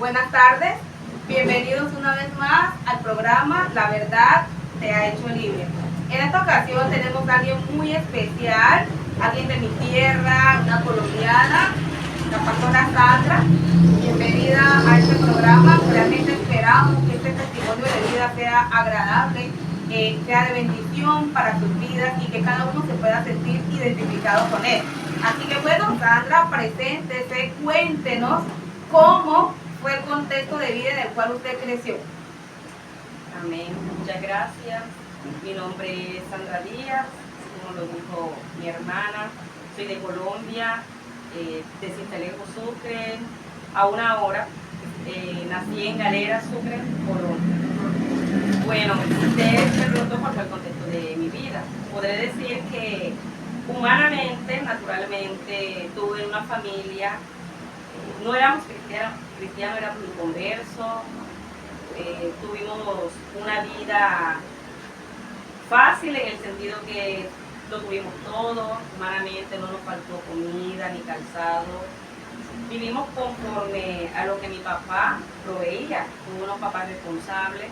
Buenas tardes, bienvenidos una vez más al programa La Verdad Te Ha Hecho Libre. En esta ocasión tenemos a alguien muy especial, alguien de mi tierra, una colombiana, la pastora Sandra. Bienvenida a este programa. Realmente esperamos que este testimonio de vida sea agradable, sea de bendición para sus vidas y que cada uno se pueda sentir identificado con él. Así que bueno, Sandra, preséntese, cuéntenos cómo fue el contexto de vida en el cual usted creció. Amén. Muchas gracias. Mi nombre es Sandra Díaz, como lo dijo mi hermana. Soy de Colombia, de Cincelejo, Sucre. A una hora nací en Galera, Sucre, Colombia. Bueno, usted me preguntó cuál fue el contexto de mi vida. Podré decir que humanamente, naturalmente, tuve una familia. No éramos cristianos, éramos inconversos. Tuvimos una vida fácil en el sentido que lo tuvimos todo, humanamente no nos faltó comida ni calzado. Vivimos conforme a lo que mi papá proveía, con unos papás responsables.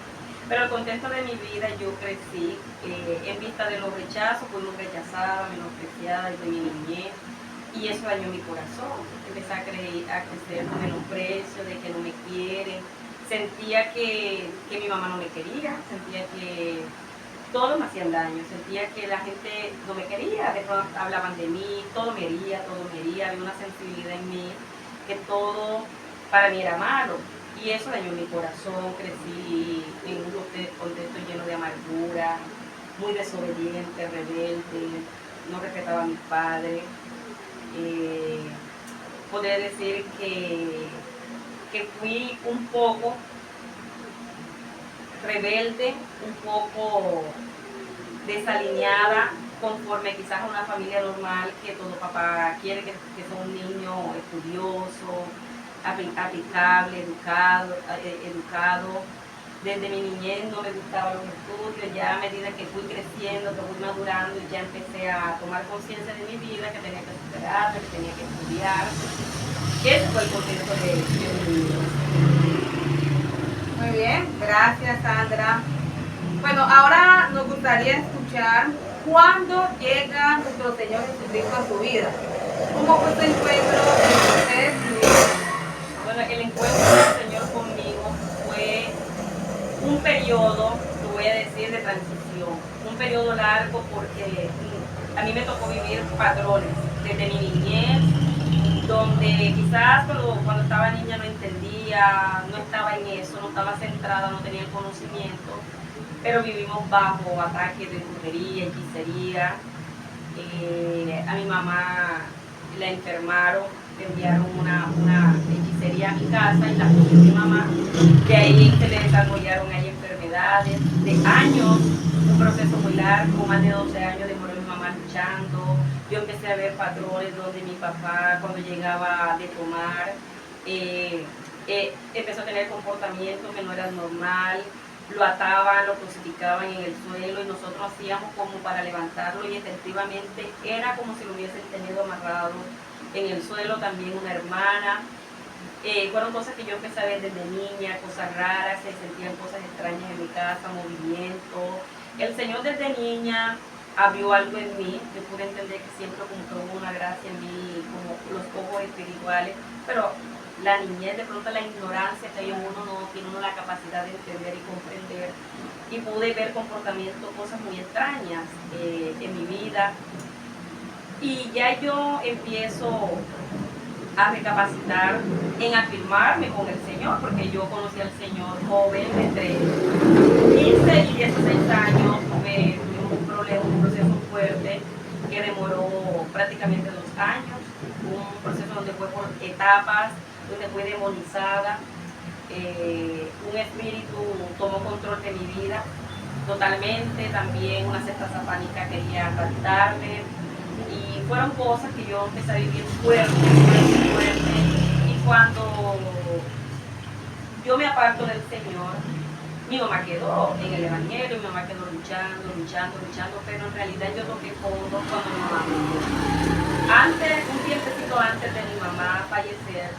Pero el contexto de mi vida, yo crecí en vista de los rechazos, fuimos rechazadas, menospreciadas desde mi niñez. Y eso dañó mi corazón. Empecé a crecer con menosprecio, de que no me quieren. Sentía que mi mamá no me quería, sentía que todos me hacían daño, sentía que la gente no me quería, de pronto hablaban de mí, todo me hería, había una sensibilidad en mí, que todo para mí era malo. Y eso dañó mi corazón, crecí en un contexto lleno de amargura, muy desobediente, rebelde, no respetaba a mis padres. Podría decir que fui un poco rebelde, un poco desalineada, conforme quizás a una familia normal, que todo papá quiere que sea un niño estudioso, aplicable, educado. Desde mi niñez no me gustaban los estudios, ya a medida que fui creciendo, que fui madurando, ya empecé a tomar conciencia de mi vida, que tenía que superar, que tenía que estudiar. Ese fue el contexto de mi vida. Muy bien, gracias Sandra. Bueno, ahora nos gustaría escuchar cuándo llega nuestro Señor Jesucristo a su vida. ¿Cómo fue su encuentro con usted? Bueno, el encuentro del Señor conmigo fue un periodo, lo voy a decir, de transición. Un periodo largo porque a mí me tocó vivir patrones desde mi niñez, donde quizás cuando estaba niña no entendía, no estaba en eso, no estaba centrada, no tenía el conocimiento, pero vivimos bajo ataques de brujería, hechicería. A mi mamá la enfermaron, le enviaron una hechicería a mi casa y la puso mi mamá. De ahí se le desarrollaron ahí enfermedades de años, un proceso muy largo, más de 12 años demoró mi mamá luchando. Yo empecé a ver patrones donde mi papá, cuando llegaba de tomar, empezó a tener comportamientos que no eran normal. Lo ataban, lo crucificaban en el suelo y nosotros hacíamos como para levantarlo y efectivamente era como si lo hubiesen tenido amarrado en el suelo. También una hermana. Fueron cosas que yo empecé a ver desde niña, cosas raras, se sentían cosas extrañas en mi casa, movimientos. El Señor desde niña abrió algo en mí, yo pude entender que siempre como que hubo una gracia en mí, como los ojos espirituales, pero la niñez, de pronto la ignorancia que hay en uno, no tiene uno la capacidad de entender y comprender, y pude ver comportamientos, cosas muy extrañas en mi vida, y ya yo empiezo a recapacitar en afirmarme con el Señor, porque yo conocí al Señor joven, entre 15 y 16 años, tuvimos un problema, un proceso fuerte que demoró prácticamente 2 años, un proceso donde fue por etapas, donde fue demonizada, un espíritu tomó control de mi vida totalmente, también una secta satánica quería raptarme, y fueron cosas que yo empecé a vivir fuerte, y cuando yo me aparto del Señor, mi mamá quedó en el Evangelio, mi mamá quedó luchando, pero en realidad yo toqué fondo cuando mi mamá murió. Un tiempecito antes de mi mamá fallecer,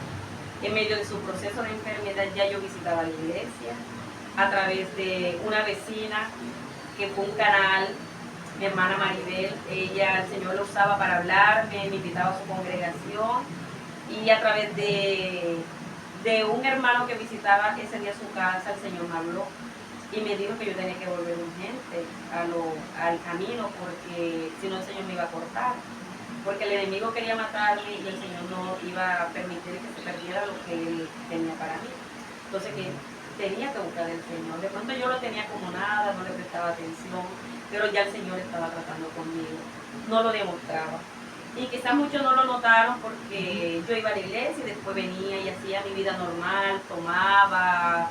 En medio de su proceso de enfermedad ya yo visitaba la iglesia a través de una vecina que fue un canal, mi hermana Maribel. Ella, el Señor lo usaba para hablarme, me invitaba a su congregación, y a través de un hermano que visitaba ese día su casa, el Señor me habló y me dijo que yo tenía que volver urgente al camino, porque si no el Señor me iba a cortar, porque el enemigo quería matarme y el Señor no iba a permitir que se perdiera lo que Él tenía para mí. Entonces que tenía que buscar al Señor. De pronto yo lo tenía como nada, no le prestaba atención, pero ya el Señor estaba tratando conmigo, no lo demostraba. Y quizás muchos no lo notaron porque yo iba a la iglesia y después venía y hacía mi vida normal, tomaba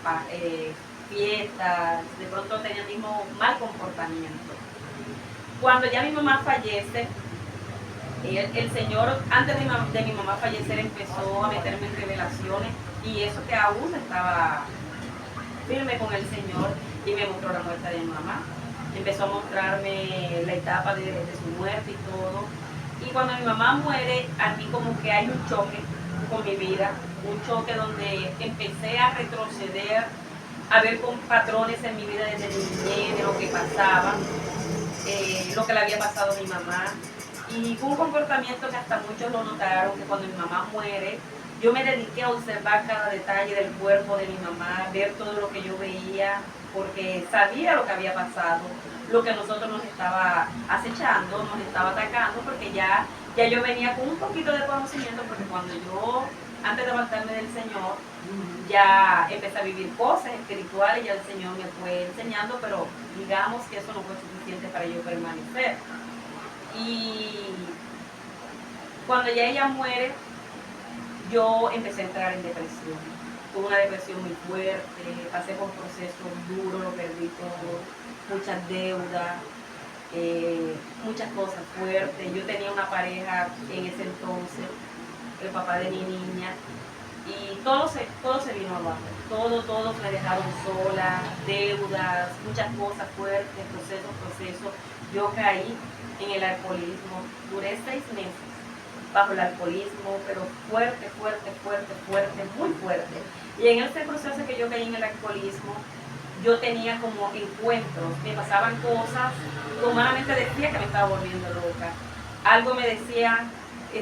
fiestas, de pronto tenía el mismo mal comportamiento. Cuando ya mi mamá fallece, el Señor, antes de mi mamá fallecer, empezó a meterme en revelaciones, y eso que aún estaba firme con el Señor, y me mostró la muerte de mi mamá. Empezó a mostrarme la etapa de su muerte y todo. Y cuando mi mamá muere, a mí como que hay un choque con mi vida, un choque donde empecé a retroceder, a ver con patrones en mi vida desde niñez, de lo que pasaba, lo que le había pasado a mi mamá. Y fue un comportamiento que hasta muchos lo notaron, que cuando mi mamá muere, yo me dediqué a observar cada detalle del cuerpo de mi mamá, ver todo lo que yo veía, porque sabía lo que había pasado, lo que a nosotros nos estaba acechando, nos estaba atacando, porque ya yo venía con un poquito de conocimiento, porque cuando yo, antes de levantarme del Señor, ya empecé a vivir cosas espirituales, ya el Señor me fue enseñando, pero digamos que eso no fue suficiente para yo permanecer. Y cuando ya ella muere, yo empecé a entrar en depresión. Tuve una depresión muy fuerte, pasé por un proceso duro, lo perdí todo, muchas deudas, muchas cosas fuertes. Yo tenía una pareja en ese entonces, el papá de mi niña, y todo se vino abajo. Todos me dejaron sola, deudas, muchas cosas fuertes, procesos. Yo caí en el alcoholismo, duré 6 meses bajo el alcoholismo, pero fuerte, muy fuerte. Y en ese proceso que yo caí en el alcoholismo, yo tenía como encuentros, me pasaban cosas, humanamente decía que me estaba volviendo loca. Algo me decía,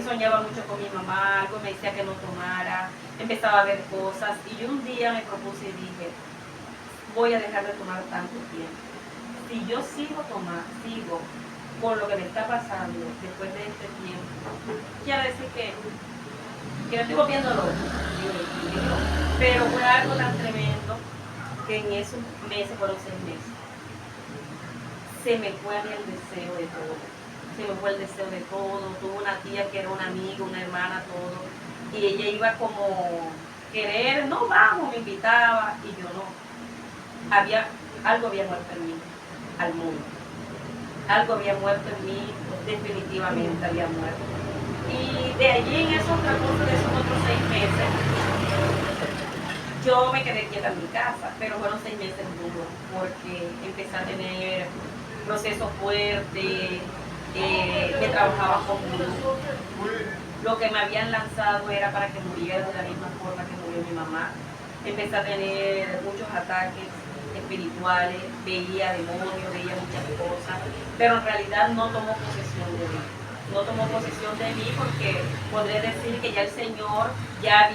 soñaba mucho con mi mamá, algo me decía que no tomara, empezaba a ver cosas, y yo un día me propuse y dije, voy a dejar de tomar tanto tiempo. Si yo sigo por lo que me está pasando después de este tiempo, quiere decir que me estoy volviendo loco. Pero fue algo tan tremendo que en esos meses, fueron 6 meses, se me fue a mí el deseo de todo. Se me fue el deseo de todo. Tuve una tía que era una amiga, una hermana, todo. Y ella iba como querer, no vamos, me invitaba, y yo no. Algo había muerto en mí, al mundo. Algo había muerto en mí, definitivamente había muerto. Y de allí en esos transcurso de esos otros 6 meses, yo me quedé quieta en mi casa, pero fueron 6 meses duros, porque empecé a tener procesos fuertes, que trabajaba conmigo. Lo que me habían lanzado era para que muriera de la misma forma que murió mi mamá. Empecé a tener muchos ataques espirituales, veía demonios, veía muchas cosas, pero en realidad no tomó posesión de mí. No tomó posesión de mí, porque podré decir que ya el Señor ya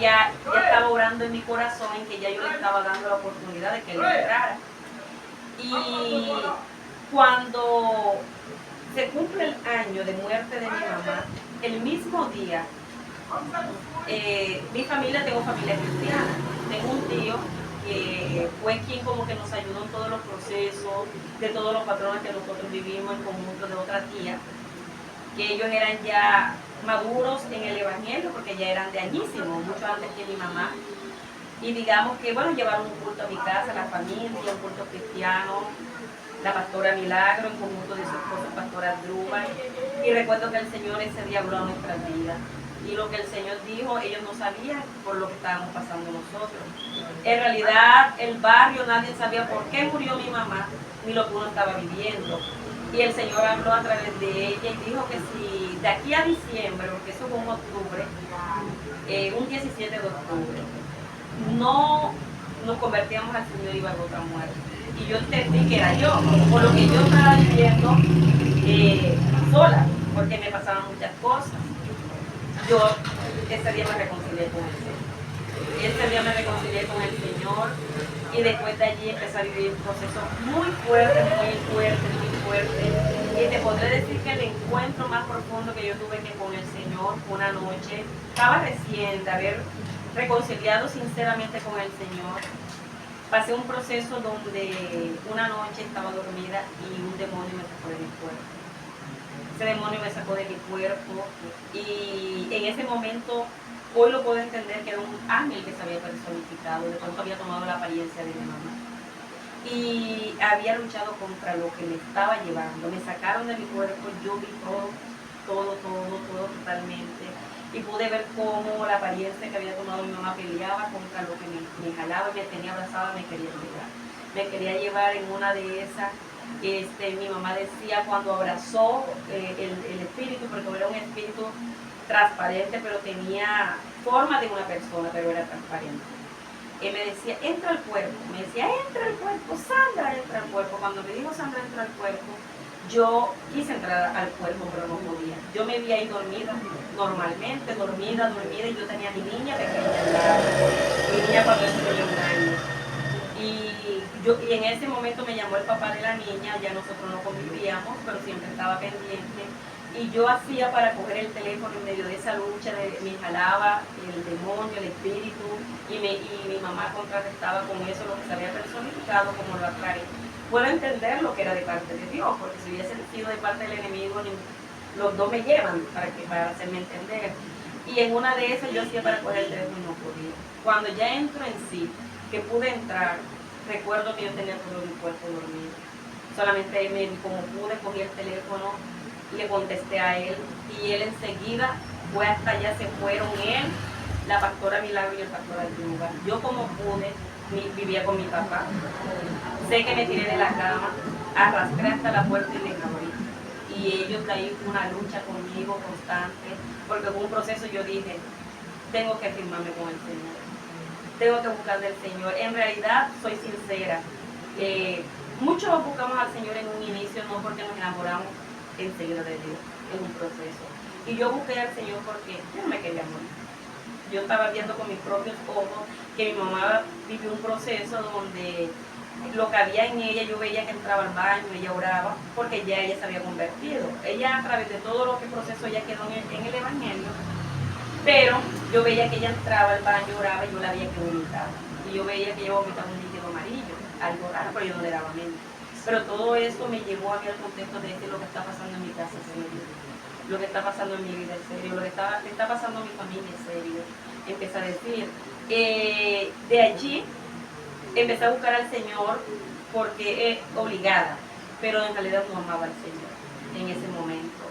estaba orando en mi corazón, en que ya yo le estaba dando la oportunidad de que Él entrara. Y cuando se cumple el año de muerte de mi mamá, el mismo día, mi familia, tengo familia cristiana, tengo un tío que fue quien como que nos ayudó en todos los procesos, de todos los patrones que nosotros vivimos en conjunto de otra tía, que ellos eran ya maduros en el evangelio, porque ya eran de añísimos, mucho antes que mi mamá. Y digamos que, bueno, llevaron un culto a mi casa, la familia, un culto cristiano, la pastora Milagro en conjunto de su esposa, pastora Druba. Y recuerdo que el Señor ese día habló a nuestras vidas. Y lo que el Señor dijo, ellos no sabían por lo que estábamos pasando nosotros. En realidad, el barrio, nadie sabía por qué murió mi mamá, ni lo que uno estaba viviendo. Y el Señor habló a través de ella y dijo que si de aquí a diciembre, porque eso fue en octubre, un 17 de octubre. No nos convertíamos al Señor y iba a otra muerte. Y yo entendí que era yo, por lo que yo estaba viviendo sola, porque me pasaban muchas cosas. Yo ese día me reconcilié con el Señor. Ese día me reconcilié con el Señor y después de allí empecé a vivir un proceso muy fuerte, muy fuerte, muy fuerte. Y te podré decir que el encuentro más profundo que yo tuve que con el Señor fue una noche. Estaba recién de haber reconciliado sinceramente con el Señor. Pasé un proceso donde una noche estaba dormida y un demonio me sacó de mi cuerpo. Ese demonio me sacó de mi cuerpo y en ese momento, hoy lo puedo entender que era un ángel que se había personificado, de pronto había tomado la apariencia de mi mamá. Y había luchado contra lo que me estaba llevando. Me sacaron de mi cuerpo, yo vi todo totalmente. Y pude ver cómo la apariencia que había tomado mi mamá peleaba contra lo que me jalaba, me tenía abrazada, me quería llevar. Me quería llevar en una de esas. Mi mamá decía cuando abrazó el espíritu, porque era un espíritu transparente, pero tenía forma de una persona, pero era transparente. Y me decía, entra al cuerpo. Me decía, entra al cuerpo, Sandra, entra al cuerpo. Cuando me dijo Sandra, entra al cuerpo, yo quise entrar al cuerpo, pero no podía. Yo me vi ahí dormida, normalmente, dormida, y yo tenía a mi niña pequeña al lado. Mi niña cuando tenía 1 año. Y en ese momento me llamó el papá de la niña, ya nosotros no convivíamos, pero siempre estaba pendiente. Y yo hacía para coger el teléfono en medio de esa lucha, me jalaba el demonio, el espíritu, y mi mamá contrarrestaba con eso lo que se había personificado, como lo aclaré. Puedo entender lo que era de parte de Dios, porque si hubiese sido de parte del enemigo, los dos me llevan para hacerme entender. Y en una de esas yo hacía para coger el teléfono y no podía. Cuando ya entro en sí, que pude entrar, recuerdo que yo tenía todo mi cuerpo dormido. Solamente como pude, cogí el teléfono, le contesté a él y él enseguida fue hasta allá, se fueron él, la pastora Milagro y el pastor Altuba. Yo como pude, vivía con mi papá. Sé que me tiré de la cama, arrastré hasta la puerta y me cabrí. Y ellos de ahí fue una lucha conmigo constante, porque fue un proceso, yo dije, tengo que firmarme con el Señor. Tengo que buscar del Señor. En realidad, soy sincera. Muchos buscamos al Señor en un inicio, no porque nos enamoramos enseguida de Dios, en un proceso. Y yo busqué al Señor porque yo no me quería morir. Yo estaba viendo con mis propios ojos que mi mamá vivió un proceso donde lo que había en ella, yo veía que entraba al baño, ella oraba, porque ya ella se había convertido. Ella, a través de todo lo que proceso, ella quedó en el Evangelio, pero yo veía que ella entraba al baño, oraba y yo la veía que vomitaba. Y yo veía que ella vomitaba un líquido amarillo, algo raro, pero yo no le daba mente. Pero todo eso me llevó a mí al contexto de decir lo que está pasando en mi casa es serio, lo que está pasando en mi vida es serio, lo que está pasando en mi familia es serio. Empecé a decir, de allí empecé a buscar al Señor porque obligada, pero en realidad no amaba al Señor en ese momento.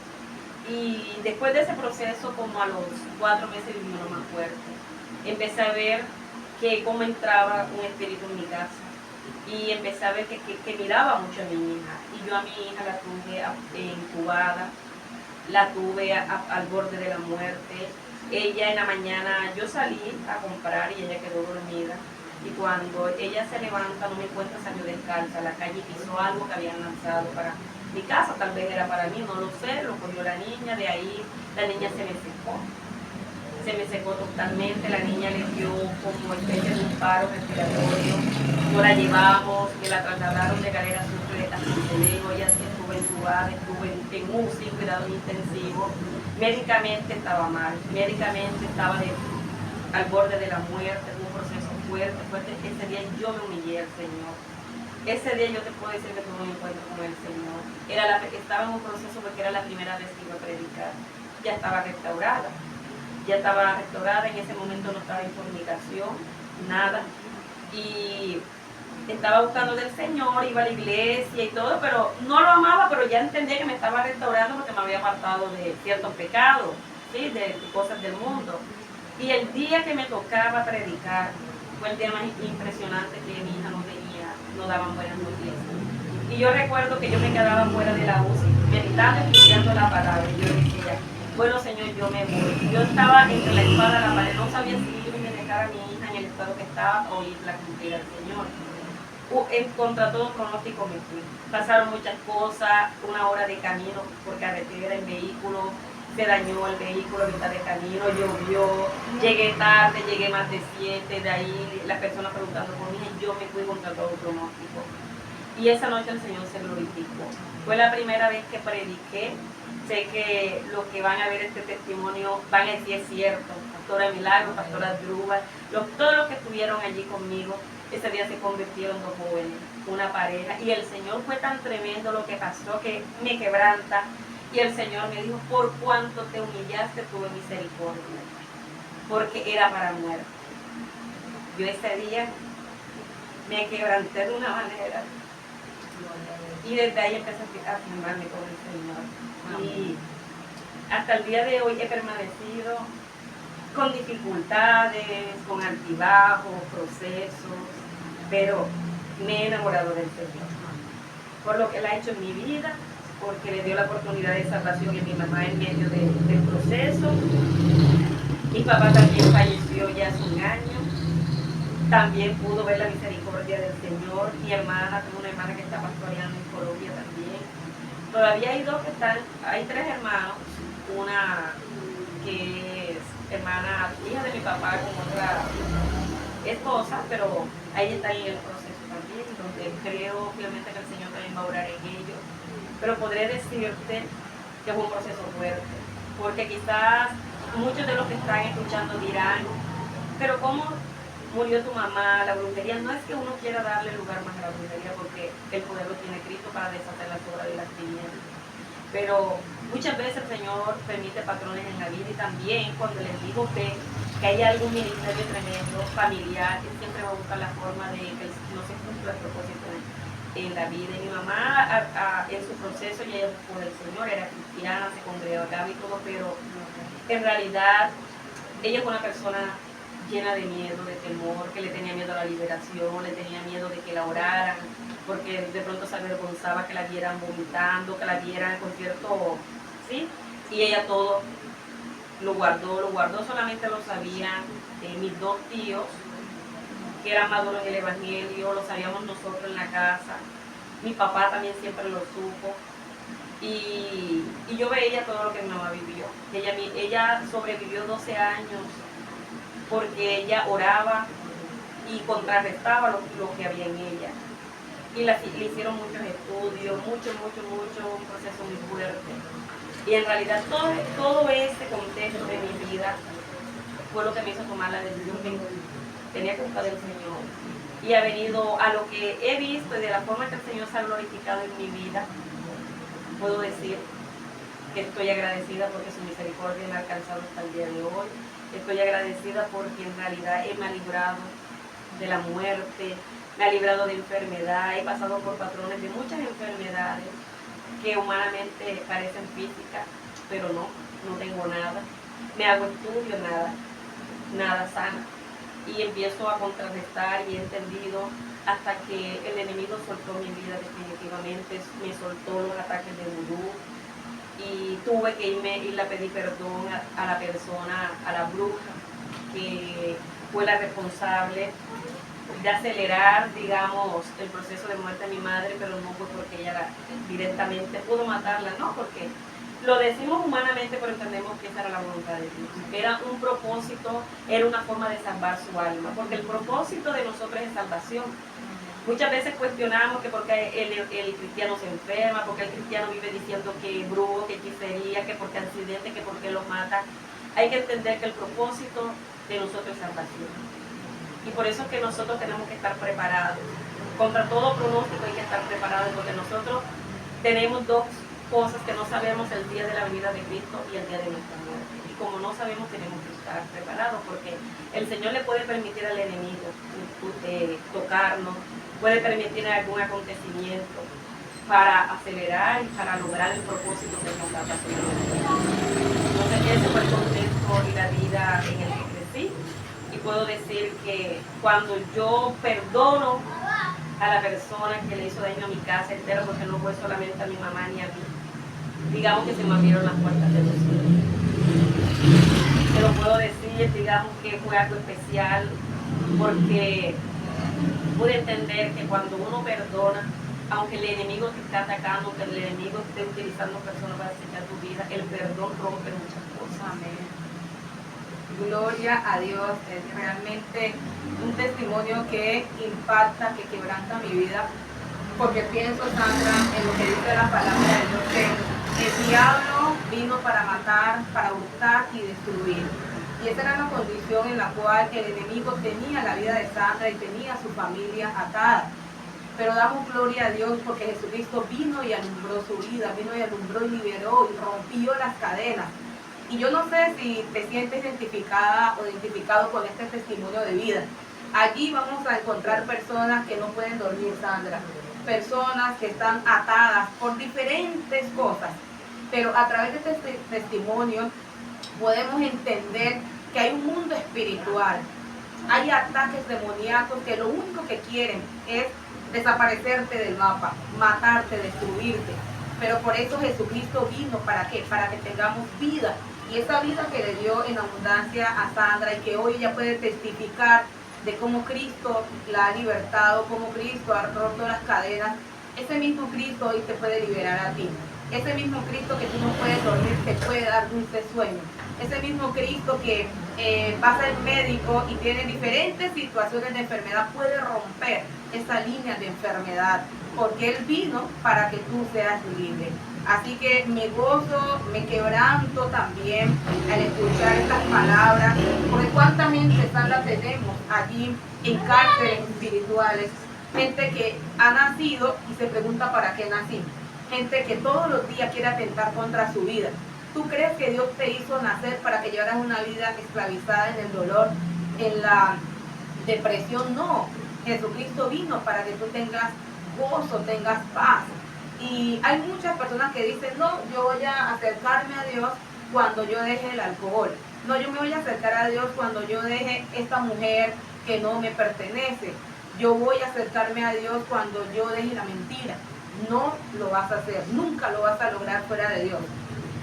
Y después de ese proceso, como a los 4 meses viví uno más fuerte, empecé a ver que cómo entraba un espíritu en mi casa. Y empecé a ver que miraba mucho a mi hija. Y yo a mi hija la tuve intubada, la tuve al borde de la muerte. Ella en la mañana, yo salí a comprar y ella quedó dormida. Y cuando ella se levanta, no me encuentra, salió descalza a la calle y pisó algo que habían lanzado para mi casa. Tal vez era para mí, no lo sé, lo cogió la niña. De ahí la niña se me secó. Se me secó totalmente, la niña le dio como especie de un paro respiratorio, no la llevamos, me la trasladaron de Galera Sucre a Cincelejo, ella estuvo entubada, estuvo en UCI, en cuidado intensivo, médicamente estaba mal, médicamente estaba al borde de la muerte, fue un proceso fuerte, ese día yo me humillé al Señor. Ese día yo te puedo decir que tuve un encuentro con el Señor. Estaba en un proceso porque era la primera vez que iba a predicar, ya estaba restaurada. Ya estaba restaurada, en ese momento no estaba en fornicación, nada. Y estaba buscando del Señor, iba a la iglesia y todo, pero no lo amaba, pero ya entendía que me estaba restaurando porque me había apartado de ciertos pecados, ¿sí? de cosas del mundo. Y el día que me tocaba predicar fue el día más impresionante que mi hija no daban buenas noticias. Y yo recuerdo que yo me quedaba fuera de la UCI, meditando y estudiando la palabra. Y yo decía, bueno Señor, yo me voy. Yo estaba entre la espada y la pared, no sabía si irme y dejar a mi hija en el estado que estaba o irla a cumplir al Señor. Contra todo pronóstico me fui. Pasaron muchas cosas, 1 hora de camino por carretera en vehículo, se dañó el vehículo a mitad de camino, llovió, llegué tarde, llegué más de 7, de ahí las personas preguntando por mí, y yo me fui contra todo pronóstico. Y esa noche el Señor se glorificó. Fue la primera vez que prediqué. Sé que los que van a ver este testimonio van a decir es cierto. Pastora Milagro, Pastora Druba, todos los que estuvieron allí conmigo, ese día se convirtieron en 2 jóvenes, una pareja. Y el Señor fue tan tremendo lo que pasó que me quebranta. Y el Señor me dijo, por cuanto te humillaste, tuve misericordia. Porque era para muerte. Yo ese día me quebranté de una manera. Y desde ahí empecé a firmarme con el Señor. Y hasta el día de hoy he permanecido con dificultades, con altibajos, procesos, pero me he enamorado del Señor. Por lo que Él ha hecho en mi vida, porque le dio la oportunidad de salvación a mi mamá en medio del proceso. Mi papá también falleció ya hace 1 año. También pudo ver la misericordia del Señor. Mi hermana, tengo una hermana que está pastoreando en Colombia también. Todavía hay 2 que están, hay 3 hermanos, una que es hermana, hija de mi papá con otra esposa, pero ahí está en el proceso también, donde creo fielmente que el Señor también va a orar en ellos. Pero podré decirte que fue un proceso fuerte, porque quizás muchos de los que están escuchando dirán, pero ¿cómo murió tu mamá? La brujería, no es que uno quiera darle lugar más a la brujería, porque el poder lo tiene Cristo para deshacer las obras de las tinieblas. Pero muchas veces el Señor permite patrones en la vida, y también cuando les digo que hay algún ministerio tremendo, familiar, Él siempre va a buscar la forma de que no se cumpla el propósito en la vida. Y mi mamá en su proceso ya por el Señor, era cristiana, se congregaba y todo, pero en realidad ella fue una persona llena de miedo, de temor, que le tenía miedo a la liberación, le tenía miedo de que la oraran, porque de pronto se avergonzaba que la vieran vomitando, que la vieran con cierto, ¿sí? Y ella todo lo guardó, solamente lo sabían mis 2 tíos, que eran maduros en el Evangelio, lo sabíamos nosotros en la casa, mi papá también siempre lo supo, y yo veía todo lo que mi mamá vivió. Ella sobrevivió 12 años, porque ella oraba y contrarrestaba lo que había en ella. Y le hicieron muchos estudios, mucho, un proceso muy fuerte. Y en realidad todo ese contexto de mi vida fue lo que me hizo tomar la decisión que tenía que buscar del Señor. Y ha venido a lo que he visto y de la forma que el Señor se ha glorificado en mi vida, puedo decir que estoy agradecida porque su misericordia me ha alcanzado hasta el día de hoy. Estoy agradecida porque en realidad Él me ha librado de la muerte, me ha librado de enfermedad. He pasado por patrones de muchas enfermedades que humanamente parecen físicas, pero no tengo nada. Me hago estudio, nada sana. Y empiezo a contrarrestar y he entendido hasta que el enemigo soltó mi vida definitivamente, me soltó los ataques de vudú. Y tuve que irle a pedir perdón a la persona, a la bruja, que fue la responsable de acelerar, digamos, el proceso de muerte de mi madre, pero no fue porque ella directamente pudo matarla, no, porque lo decimos humanamente, pero entendemos que esa era la voluntad de Dios. Era un propósito, era una forma de salvar su alma, porque el propósito de nosotros es salvación. Muchas veces cuestionamos que porque el cristiano se enferma, porque el cristiano vive diciendo que brujo, que hechicería, que porque accidente, que porque lo mata. Hay que entender que el propósito de nosotros es salvación. Y por eso es que nosotros tenemos que estar preparados. Contra todo pronóstico hay que estar preparados, porque nosotros tenemos 2 cosas que no sabemos: el día de la venida de Cristo y el día de nuestra muerte. Y como no sabemos, tenemos que estar preparados, porque el Señor le puede permitir al enemigo tocarnos, puede permitir algún acontecimiento para acelerar y para lograr el propósito que nos da. Entonces ese fue el contexto y la vida en el que crecí, y puedo decir que cuando yo perdono a la persona que le hizo daño a mi casa entera, porque no fue solamente a mi mamá ni a mí, digamos que se me abrieron las puertas de los cielos. lo puedo decir, digamos que fue algo especial, porque pude entender que cuando uno perdona, aunque el enemigo te está atacando, aunque el enemigo esté utilizando personas para acechar tu vida, el perdón rompe muchas cosas. Amén. Gloria a Dios, es realmente un testimonio que impacta, que quebranta mi vida, porque pienso, Sandra, en lo que dice la palabra de Dios, que el diablo vino para matar, para hurtar y destruir. Y esa era la condición en la cual el enemigo tenía la vida de Sandra y tenía a su familia atada. Pero damos gloria a Dios porque Jesucristo vino y alumbró su vida, vino y alumbró y liberó y rompió las cadenas. Y yo no sé si te sientes identificada o identificado con este testimonio de vida. Allí vamos a encontrar personas que no pueden dormir, Sandra. Personas que están atadas por diferentes cosas. Pero a través de este testimonio podemos entender que hay un mundo espiritual. Hay ataques demoníacos que lo único que quieren es desaparecerte del mapa, matarte, destruirte. Pero por eso Jesucristo vino, ¿para qué? Para que tengamos vida. Y esa vida que le dio en abundancia a Sandra y que hoy ella puede testificar de cómo Cristo la ha libertado, cómo Cristo ha roto las cadenas, ese mismo Cristo hoy te puede liberar a ti. Ese mismo Cristo que tú no puedes dormir te puede dar dulce sueño. Ese mismo Cristo que va a ser médico y tiene diferentes situaciones de enfermedad puede romper esa línea de enfermedad, porque Él vino para que tú seas libre. Así que me gozo, me quebranto también al escuchar estas palabras, porque cuánta gente, Sandra, tenemos allí en cárceles espirituales, gente que ha nacido y se pregunta para qué nací, gente que todos los días quiere atentar contra su vida. ¿Tú crees que Dios te hizo nacer para que llevaras una vida esclavizada en el dolor, en la depresión? No, Jesucristo vino para que tú tengas gozo, tengas paz. Y hay muchas personas que dicen, no, yo voy a acercarme a Dios cuando yo deje el alcohol. No, yo me voy a acercar a Dios cuando yo deje esta mujer que no me pertenece. Yo voy a acercarme a Dios cuando yo deje la mentira. No lo vas a hacer, nunca lo vas a lograr fuera de Dios.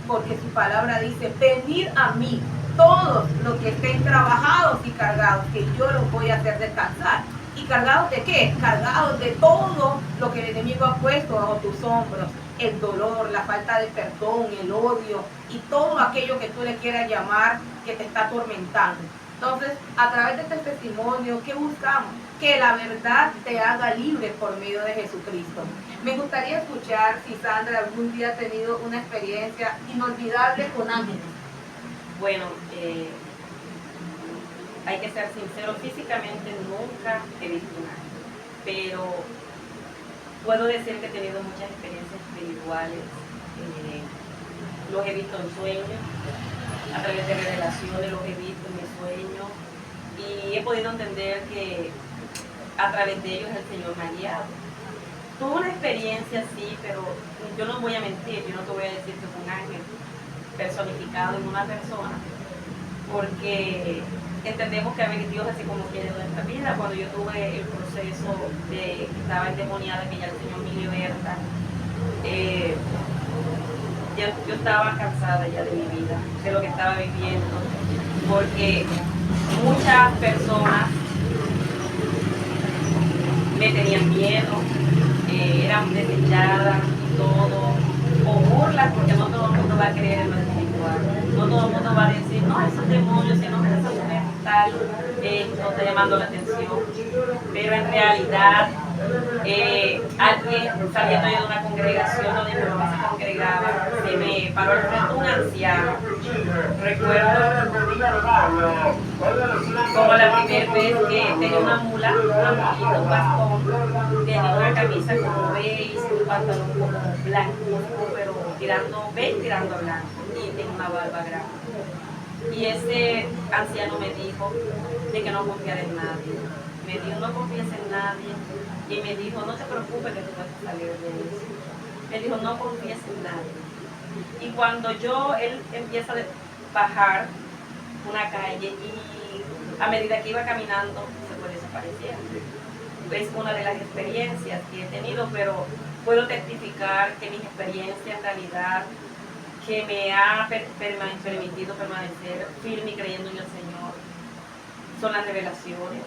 Porque su palabra dice, venid a mí, todos los que estén trabajados y cargados, que yo los voy a hacer descansar. ¿Y cargados de qué? Cargados de todo lo que el enemigo ha puesto bajo tus hombros. El dolor, la falta de perdón, el odio y todo aquello que tú le quieras llamar que te está atormentando. Entonces, a través de este testimonio, ¿qué buscamos? Que la verdad te haga libre por medio de Jesucristo. Me gustaría escuchar si Sandra algún día ha tenido una experiencia inolvidable con ángeles. Bueno, hay que ser sincero, físicamente nunca he visto un ángel, pero puedo decir que he tenido muchas experiencias espirituales. Los he visto en sueños, a través de revelaciones los he visto en mis sueños y he podido entender que a través de ellos el Señor me ha guiado. Tuve una experiencia sí, pero yo no voy a mentir, yo no te voy a decir que fue un ángel personificado en una persona, porque entendemos que a veces Dios así como quiere en nuestra vida. Cuando yo tuve el proceso de que estaba endemoniada, que ya el Señor me liberta, yo estaba cansada ya de mi vida, de lo que estaba viviendo, porque muchas personas me tenían miedo, eran desechadas y todo, o burlas, porque no todo el mundo va a creer en lo espiritual, no todo el mundo va a decir, no, esos demonios, si no, esa mujer tal, no está llamando la atención, pero en realidad alguien saliendo yo de una congregación donde mi mamá se congregaba, se me paró al frente un anciano. Recuerdo como la primera vez que tenía una mulita, un bastón, tenía una camisa como beige, un pantalón como blanco, pero tirando beige, tirando a blanco, y tenía una barba grande. Y ese anciano me dijo de que no confiara en nadie. Me dijo, no confíes en nadie. Y me dijo, no te preocupes que tú vas a salir de eso. Me dijo, no confíes en nadie. Y cuando él empieza a bajar una calle y a medida que iba caminando se fue desapareciendo. Es una de las experiencias que he tenido, pero puedo testificar que mis experiencias en realidad que me ha permitido permanecer firme y creyendo en el Señor son las revelaciones,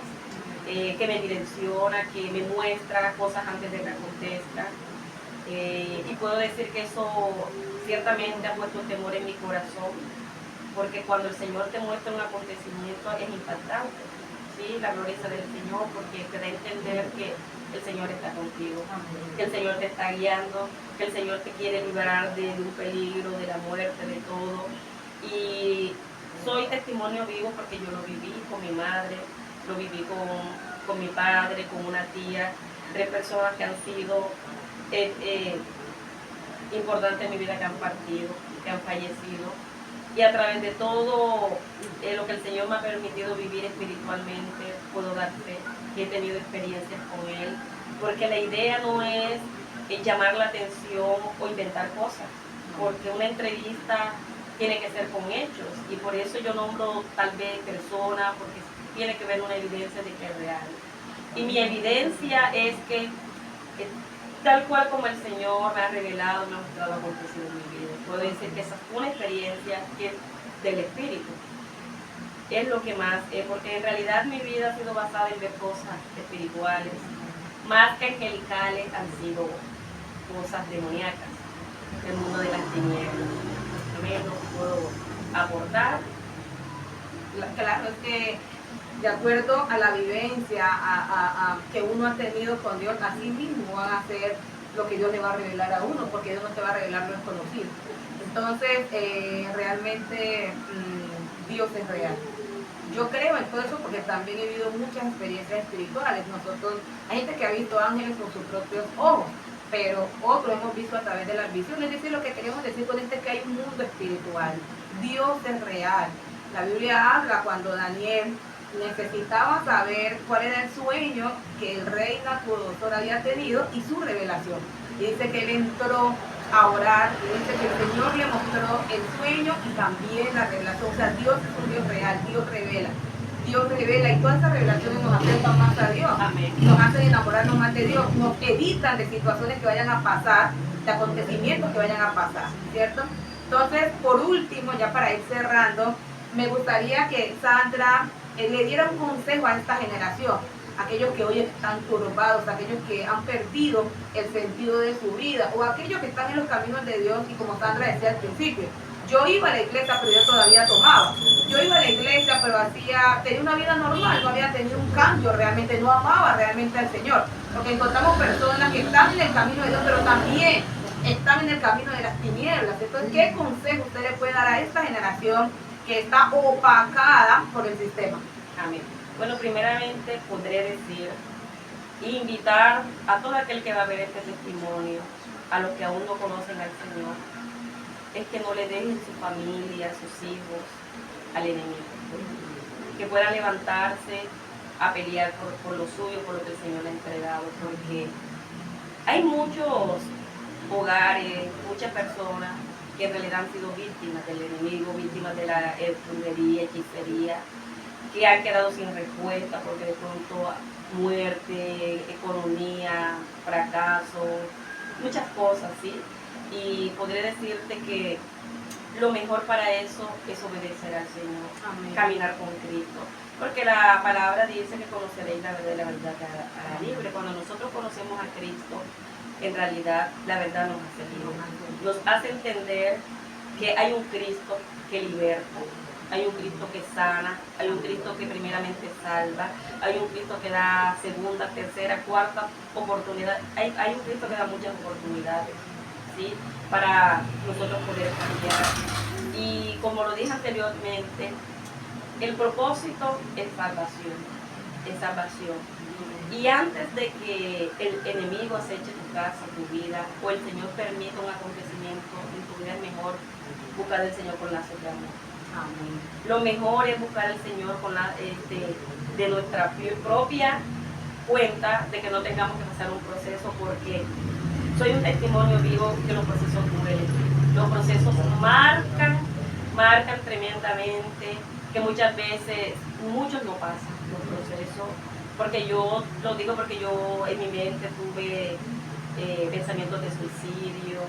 que me direcciona, que me muestra cosas antes de que acontezcan. Y puedo decir que eso ciertamente ha puesto temor en mi corazón, porque cuando el Señor te muestra un acontecimiento es impactante, ¿sí? La gloria es del Señor, porque te da a entender que el Señor está contigo, que el Señor te está guiando, que el Señor te quiere liberar de un peligro, de la muerte, de todo. Y soy testimonio vivo porque yo lo viví con mi madre, lo viví con mi padre, con una tía, 3 personas que han sido importantes en mi vida, que han partido, que han fallecido. Y a través de todo lo que el Señor me ha permitido vivir espiritualmente, puedo dar fe que he tenido experiencias con Él, porque la idea no es llamar la atención o inventar cosas, porque una entrevista tiene que ser con hechos, y por eso yo nombro tal vez personas, porque tiene que ver una evidencia de que es real. Y mi evidencia es que tal cual como el Señor me ha revelado, me ha mostrado acontecido en mi vida. Puedo decir que esa fue una experiencia que es del Espíritu. Es lo que más, porque en realidad mi vida ha sido basada en ver cosas espirituales, más que angelicales, han sido cosas demoníacas, del mundo de las tinieblas. Menos puedo aportar. Claro, es que de acuerdo a la vivencia que uno ha tenido con Dios, así mismo van a hacer lo que Dios le va a revelar a uno, porque Dios no te va a revelar lo desconocido. Entonces, realmente Dios es real. Yo creo en todo eso porque también he vivido muchas experiencias espirituales. Hay gente que ha visto ángeles con sus propios ojos, pero otros hemos visto a través de las visiones. Es decir, lo que queremos decir con esto es que hay un mundo espiritual. Dios es real. La Biblia habla cuando Daniel necesitaba saber cuál era el sueño que el rey Nabucodonosor había tenido y su revelación. Y dice que él entró a orar, y dice que el Señor le mostró el sueño y también la revelación. O sea, Dios es un Dios real, Dios revela, y todas esas revelaciones nos acercan más a Dios. Amén. Nos hacen enamorarnos más de Dios, nos evitan de situaciones que vayan a pasar, de acontecimientos que vayan a pasar, ¿cierto? Entonces, por último, ya para ir cerrando, me gustaría que Sandra le diera un consejo a esta generación, aquellos que hoy están turbados, aquellos que han perdido el sentido de su vida, o aquellos que están en los caminos de Dios. Y como Sandra decía al principio, yo iba a la iglesia, pero yo todavía tomaba. Yo iba a la iglesia, pero tenía una vida normal, no había tenido un cambio realmente, no amaba realmente al Señor. Porque encontramos personas que están en el camino de Dios, pero también están en el camino de las tinieblas. Entonces, ¿qué consejo usted le puede dar a esta generación que está opacada por el sistema? Amén. Bueno, primeramente podré decir, invitar a todo aquel que va a ver este testimonio, a los que aún no conocen al Señor, es que no le dejen su familia, sus hijos al enemigo, que pueda levantarse a pelear por lo suyo, por lo que el Señor le ha entregado, porque hay muchos hogares, muchas personas que en realidad han sido víctimas del enemigo, víctimas de la brujería, hechicería, que han quedado sin respuesta porque de pronto muerte, economía, fracaso, muchas cosas, ¿sí? Y podré decirte que lo mejor para eso es obedecer al Señor. Amén. Caminar con Cristo. Porque la palabra dice que conoceréis la verdad y la verdad te hará libre. Cuando nosotros conocemos a Cristo, en realidad la verdad nos hace libre. Nos hace entender que hay un Cristo que liberta, hay un Cristo que sana, hay un Cristo que primeramente salva, hay un Cristo que da segunda, tercera, cuarta oportunidad, hay un Cristo que da muchas oportunidades, ¿sí? Para nosotros poder cambiar. Y como lo dije anteriormente, el propósito es salvación, es salvación. Y antes de que el enemigo aceche tu casa, tu vida, o el Señor permita un acontecimiento en tu vida, es mejor buscar al Señor con lazos de amor. Amén. Lo mejor es buscar al Señor con de nuestra propia cuenta, de que no tengamos que pasar un proceso, porque soy un testimonio vivo que los procesos duelen. Los procesos marcan tremendamente, que muchas veces, muchos no pasan los procesos, porque yo lo digo porque yo en mi mente tuve pensamientos de suicidio,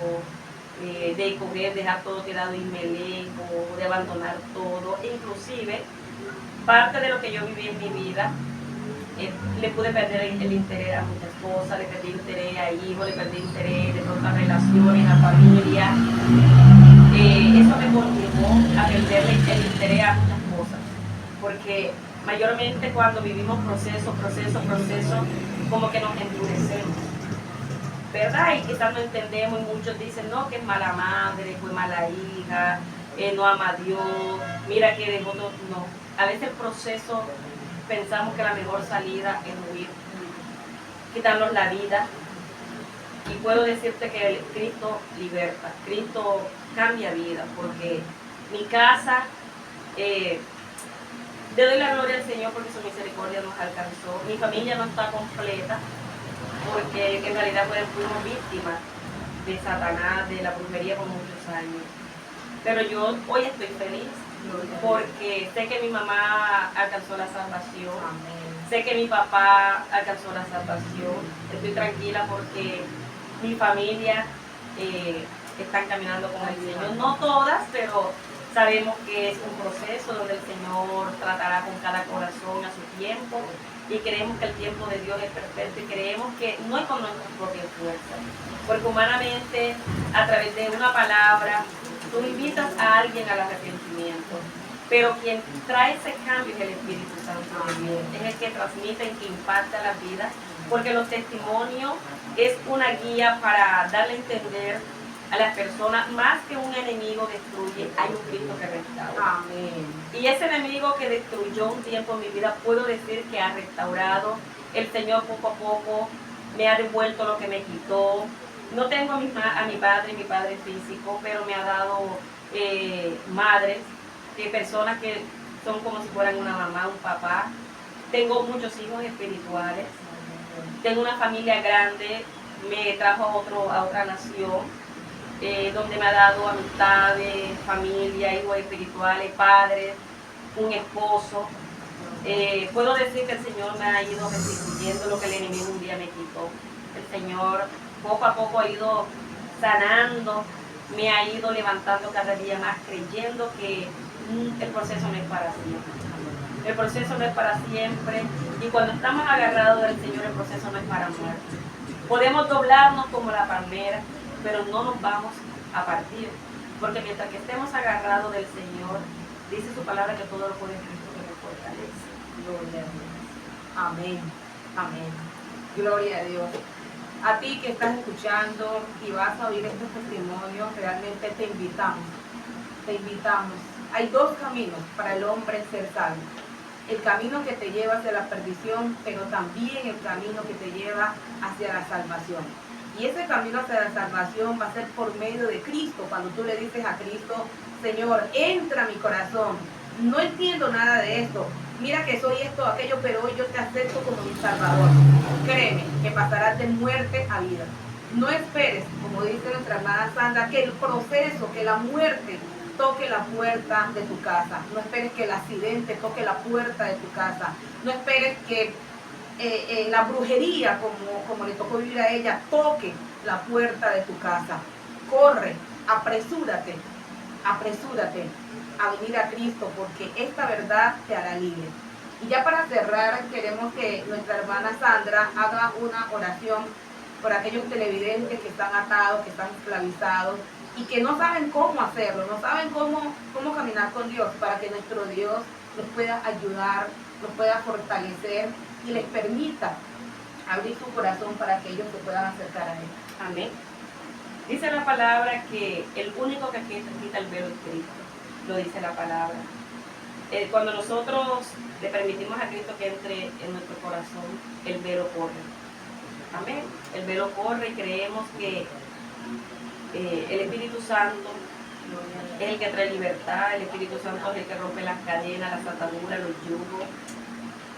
de coger, dejar todo tirado y me lejos, de abandonar todo. Inclusive, parte de lo que yo viví en mi vida, le pude perder el interés a muchas cosas, le perdí interés a hijos, le perdí interés de pronto a relaciones, a familia. Eso me motivó a perderle el interés a muchas cosas, porque mayormente cuando vivimos proceso, como que nos endurecemos, ¿verdad? Y quizás no entendemos y muchos dicen, no, que es mala madre, fue mala hija, no ama a Dios, mira que dejó todo. No, a veces el proceso pensamos que la mejor salida es huir, quitarnos la vida. Y puedo decirte que Cristo liberta, Cristo cambia vida, porque mi casa, le doy la gloria al Señor porque su misericordia nos alcanzó. Mi familia no está completa, porque en realidad fuimos víctimas de Satanás, de la brujería por muchos años. Pero yo hoy estoy feliz, porque sé que mi mamá alcanzó la salvación. Amén. Sé que mi papá alcanzó la salvación. Estoy tranquila porque mi familia están caminando con el Señor. No todas, pero sabemos que es un proceso donde el Señor tratará con cada corazón a su tiempo. Y creemos que el tiempo de Dios es perfecto y creemos que no es con nuestras propias fuerzas. Porque humanamente, a través de una palabra, tú invitas a alguien al arrepentimiento, pero quien trae ese cambio es el Espíritu Santo de Dios, es el que transmite y que impacta las vidas, porque los testimonios es una guía para darle a entender a las personas, más que un enemigo destruye, hay un Cristo que restaura. Amén. Y ese enemigo que destruyó un tiempo en mi vida, puedo decir que ha restaurado. El Señor poco a poco me ha devuelto lo que me quitó. No tengo a mi padre físico, pero me ha dado madres, personas que son como si fueran una mamá, un papá. Tengo muchos hijos espirituales. Tengo una familia grande, me trajo a otra nación, donde me ha dado amistades, familia, hijos espirituales, padres, un esposo. Puedo decir que el Señor me ha ido restituyendo lo que el enemigo un día me quitó. El Señor poco a poco ha ido sanando, me ha ido levantando cada día más, creyendo que el proceso no es para siempre. El proceso no es para siempre, y cuando estamos agarrados del Señor, el proceso no es para muerte. Podemos doblarnos como la palmera, pero no nos vamos a partir, porque mientras que estemos agarrados del Señor, dice su palabra que todo lo puede en Cristo que nos fortalece. Gloria a Dios. Amén, amén. Gloria a Dios. A ti que estás escuchando y vas a oír estos testimonios, realmente te invitamos. Te invitamos. Hay dos caminos para el hombre ser salvo. El camino que te lleva hacia la perdición, pero también el camino que te lleva hacia la salvación. Y ese camino hacia la salvación va a ser por medio de Cristo. Cuando tú le dices a Cristo, Señor, entra a mi corazón. No entiendo nada de esto. Mira que soy esto, aquello, pero hoy yo te acepto como mi Salvador. Créeme que pasarás de muerte a vida. No esperes, como dice nuestra hermana Sandra, que el proceso, que la muerte toque la puerta de tu casa. No esperes que el accidente toque la puerta de tu casa. No esperes que la brujería, como le tocó vivir a ella, toque la puerta de tu casa. Corre, apresúrate a venir a Cristo, porque esta verdad te hará libre. Y ya para cerrar, queremos que nuestra hermana Sandra haga una oración por aquellos televidentes que están atados, que están esclavizados y que no saben cómo hacerlo, no saben cómo caminar con Dios, para que nuestro Dios los pueda ayudar, los pueda fortalecer y les permita abrir su corazón para que ellos se puedan acercar a Él. Amén. Dice la palabra que el único que quita el velo es Cristo. Lo dice la palabra. Cuando nosotros le permitimos a Cristo que entre en nuestro corazón, el velo corre. Amén. El velo corre y creemos que el Espíritu Santo es el que trae libertad, el Espíritu Santo es el que rompe las cadenas, las ataduras, los yugos.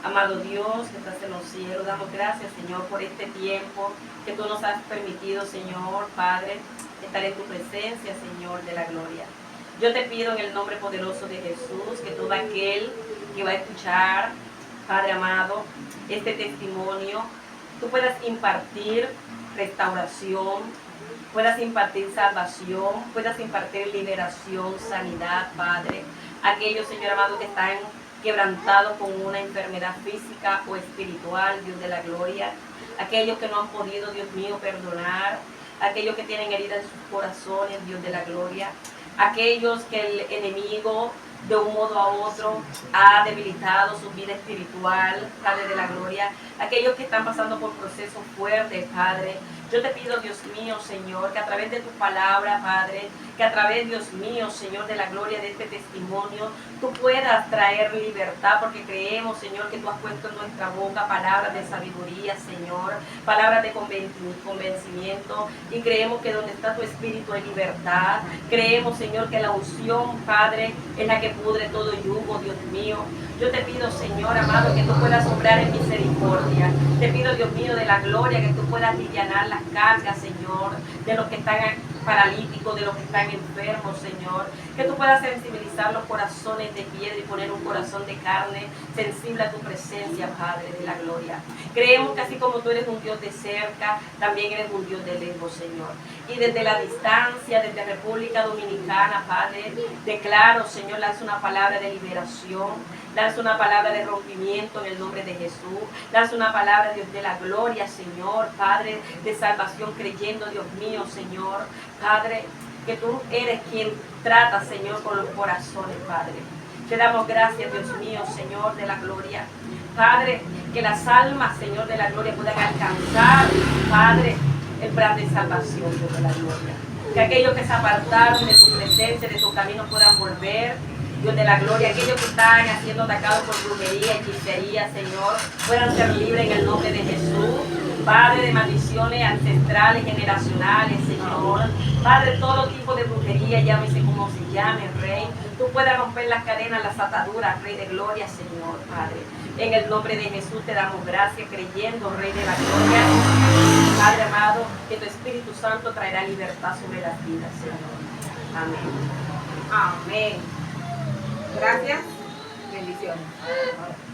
Amado Dios, que estás en los cielos, damos gracias, Señor, por este tiempo que tú nos has permitido, Señor, Padre, estar en tu presencia, Señor, de la gloria. Yo te pido en el nombre poderoso de Jesús que todo aquel que va a escuchar, Padre amado, este testimonio, tú puedas impartir restauración, puedas impartir salvación, puedas impartir liberación, sanidad, Padre. Aquellos, Señor amado, que están quebrantados con una enfermedad física o espiritual, Dios de la gloria. Aquellos que no han podido, Dios mío, perdonar. Aquellos que tienen heridas en sus corazones, Dios de la gloria. Aquellos que el enemigo de un modo a otro ha debilitado su vida espiritual, Padre de la gloria. Aquellos que están pasando por procesos fuertes, Padre. Yo te pido, Dios mío, Señor, que a través de tu palabra, Padre, que a través, Dios mío, Señor, de la gloria de este testimonio, tú puedas traer libertad, porque creemos, Señor, que tú has puesto en nuestra boca palabras de sabiduría, Señor, palabras de convencimiento, y creemos que donde está tu espíritu hay libertad. Creemos, Señor, que la unción, Padre, es la que pudre todo yugo, Dios mío. Yo te pido, Señor amado, que tú puedas obrar en misericordia. Te pido, Dios mío, de la gloria, que tú puedas alivianar las cargas, Señor, de los que están paralíticos, de los que están enfermos, Señor. Que tú puedas sensibilizar los corazones de piedra y poner un corazón de carne sensible a tu presencia, Padre de la gloria. Creemos que así como tú eres un Dios de cerca, también eres un Dios de lejos, Señor. Y desde la distancia, desde República Dominicana, Padre, declaro, Señor, lanza una palabra de liberación, lanza una palabra de rompimiento en el nombre de Jesús, lanza una palabra, Dios, de la gloria, Señor, Padre, de salvación, creyendo, Dios mío, Señor, Padre, que tú eres quien trata, Señor, con los corazones, Padre. Te damos gracias, Dios mío, Señor de la gloria. Padre, que las almas, Señor de la gloria, puedan alcanzar, Padre, el plan de salvación, Dios de la gloria. Que aquellos que se apartaron de tu presencia, de tu camino, puedan volver, Dios de la gloria. Aquellos que están siendo atacados por brujería, hechicería, Señor, puedan ser libres en el nombre de Jesús. Padre, de maldiciones ancestrales, generacionales, Señor. Padre, todo tipo de brujería, llámese como se llame, Rey. Tú puedes romper las cadenas, las ataduras, Rey de gloria, Señor, Padre. En el nombre de Jesús te damos gracias, creyendo, Rey de la gloria. Padre amado, que tu Espíritu Santo traerá libertad sobre las vidas, Señor. Amén. Amén. Gracias. Bendiciones.